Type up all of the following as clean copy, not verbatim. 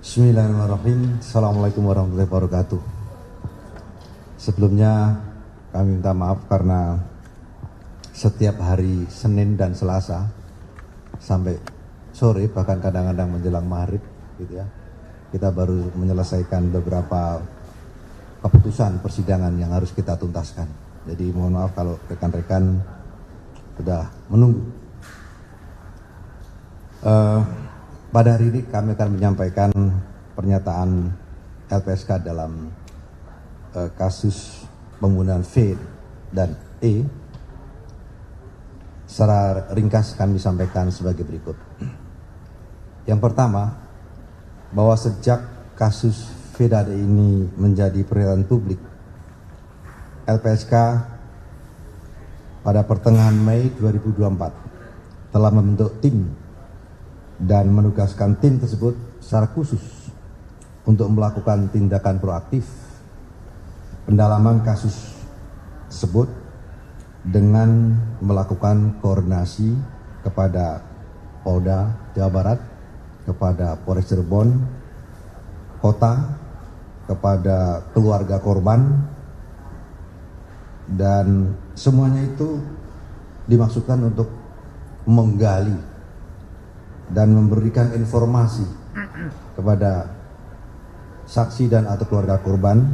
Bismillahirrahmanirrahim. Assalamualaikum warahmatullahi wabarakatuh. Sebelumnya kami minta maaf karena setiap hari Senin dan Selasa sampai sore, bahkan kadang-kadang menjelang maghrib gitu ya, kita baru menyelesaikan beberapa keputusan persidangan yang harus kita tuntaskan. Jadi mohon maaf kalau rekan-rekan sudah menunggu. Pada hari ini kami akan menyampaikan pernyataan LPSK dalam kasus pembunuhan V dan E. Secara ringkas kami sampaikan sebagai berikut. Yang pertama, bahwa sejak kasus V dan E ini menjadi perhatian publik, LPSK pada pertengahan Mei 2024 telah membentuk tim dan menugaskan tim tersebut secara khusus untuk melakukan tindakan proaktif pendalaman kasus tersebut dengan melakukan koordinasi kepada Polda Jawa Barat, kepada Polres Cirebon Kota, kepada keluarga korban, dan semuanya itu dimaksudkan untuk menggali dan memberikan informasi kepada saksi dan atau keluarga korban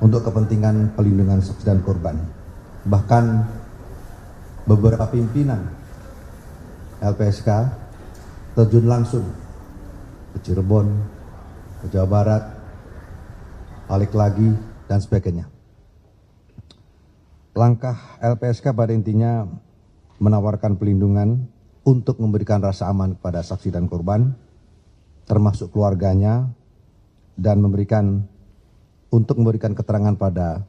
untuk kepentingan pelindungan saksi dan korban. Bahkan beberapa pimpinan LPSK terjun langsung ke Cirebon, ke Jawa Barat, balik lagi, dan sebagainya. Langkah LPSK pada intinya menawarkan pelindungan untuk memberikan rasa aman kepada saksi dan korban, termasuk keluarganya, dan memberikan keterangan pada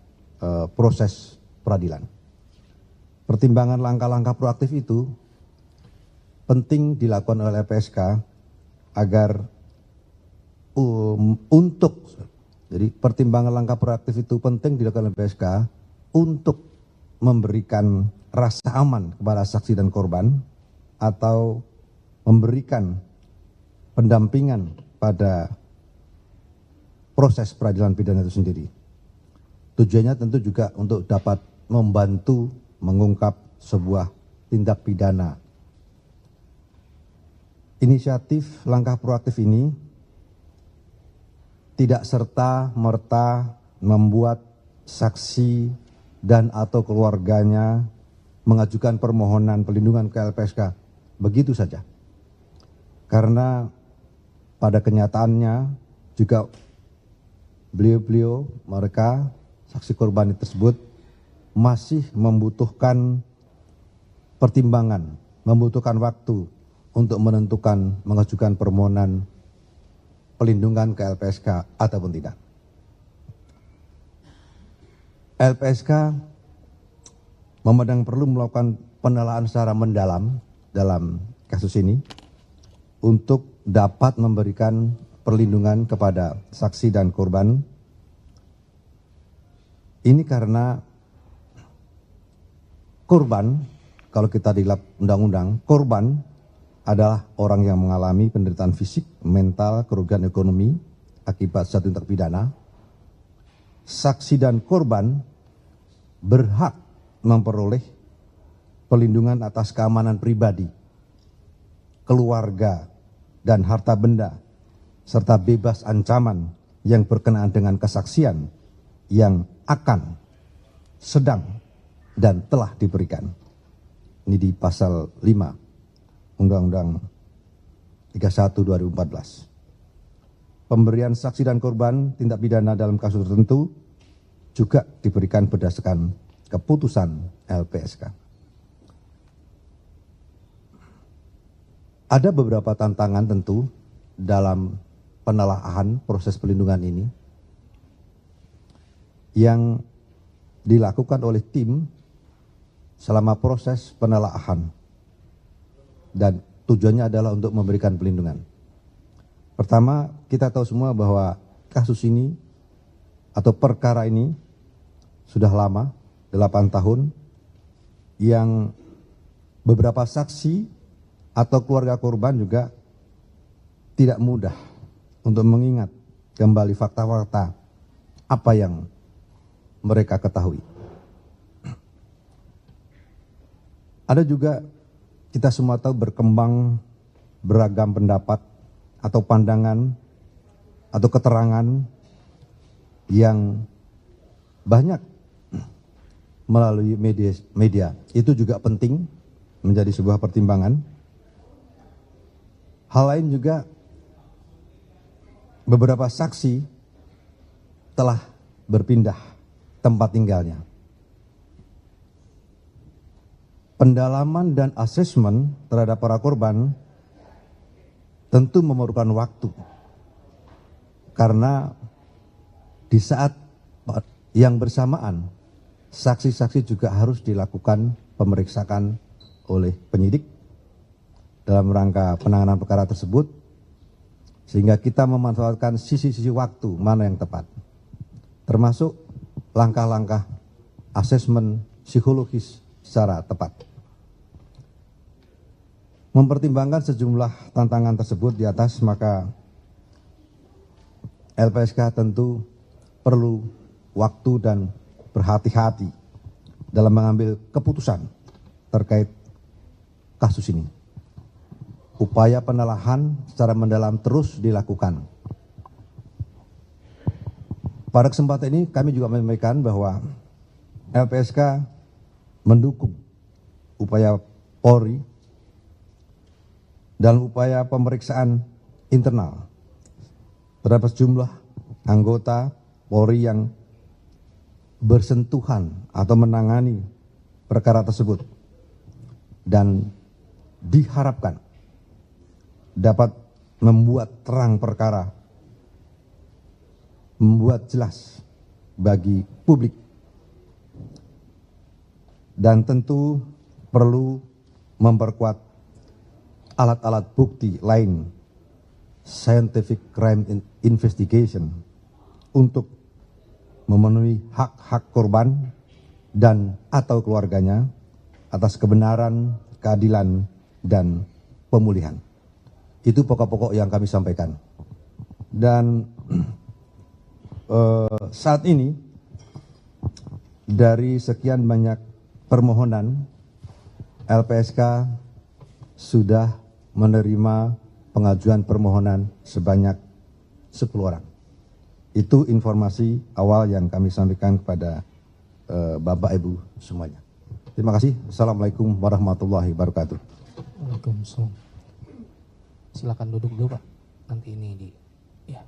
proses peradilan. Pertimbangan langkah-langkah proaktif itu penting dilakukan oleh LPSK agar jadi pertimbangan langkah proaktif itu penting dilakukan oleh LPSK untuk memberikan rasa aman kepada saksi dan korban, atau memberikan pendampingan pada proses peradilan pidana itu sendiri. Tujuannya tentu juga untuk dapat membantu mengungkap sebuah tindak pidana. Inisiatif langkah proaktif ini tidak serta-merta membuat saksi dan atau keluarganya mengajukan permohonan pelindungan ke LPSK begitu saja. Karena pada kenyataannya juga mereka saksi korban tersebut masih membutuhkan pertimbangan, membutuhkan waktu untuk menentukan mengajukan permohonan pelindungan ke LPSK ataupun tidak. LPSK memandang perlu melakukan penelaahan secara mendalam dalam kasus ini untuk dapat memberikan perlindungan kepada saksi dan korban. Ini karena korban, kalau kita dilihat undang-undang, korban adalah orang yang mengalami penderitaan fisik, mental, kerugian ekonomi akibat suatu tindak pidana. Saksi dan korban berhak memperoleh pelindungan atas keamanan pribadi, keluarga, dan harta benda, serta bebas ancaman yang berkenaan dengan kesaksian yang akan, sedang, dan telah diberikan. Ini di pasal 5 Undang-Undang 31 2014. Pemberian saksi dan korban tindak pidana dalam kasus tertentu juga diberikan berdasarkan keputusan LPSK. Ada beberapa tantangan tentu dalam penelaahan proses pelindungan ini yang dilakukan oleh tim selama proses penelaahan, dan tujuannya adalah untuk memberikan pelindungan. Pertama, kita tahu semua bahwa kasus ini atau perkara ini sudah lama, 8 tahun, yang beberapa saksi atau keluarga korban juga tidak mudah untuk mengingat kembali fakta-fakta apa yang mereka ketahui. Ada juga kita semua tahu berkembang beragam pendapat atau pandangan atau keterangan yang banyak melalui media. Itu juga penting menjadi sebuah pertimbangan. Hal lain juga, beberapa saksi telah berpindah tempat tinggalnya. Pendalaman dan asesmen terhadap para korban tentu memerlukan waktu. Karena di saat yang bersamaan, saksi-saksi juga harus dilakukan pemeriksaan oleh penyidik dalam rangka penanganan perkara tersebut, sehingga kita memanfaatkan sisi-sisi waktu mana yang tepat, termasuk langkah-langkah asesmen psikologis secara tepat. Mempertimbangkan sejumlah tantangan tersebut di atas, maka LPSK tentu perlu waktu dan berhati-hati dalam mengambil keputusan terkait kasus ini. Upaya penelahan secara mendalam terus dilakukan. Pada kesempatan ini kami juga menyampaikan bahwa LPSK mendukung upaya Polri dalam upaya pemeriksaan internal terhadap sejumlah anggota Polri yang bersentuhan atau menangani perkara tersebut, dan diharapkan dapat membuat terang perkara, membuat jelas bagi publik, dan tentu perlu memperkuat alat-alat bukti lain, scientific crime investigation, untuk memenuhi hak-hak korban dan atau keluarganya atas kebenaran, keadilan, dan pemulihan. Itu pokok-pokok yang kami sampaikan. Dan saat ini dari sekian banyak permohonan, LPSK sudah menerima pengajuan permohonan sebanyak 10 orang. Itu informasi awal yang kami sampaikan kepada Bapak Ibu semuanya. Terima kasih. Assalamualaikum warahmatullahi wabarakatuh. Waalaikumsalam. Silakan duduk dulu Pak. Nanti ini di ya.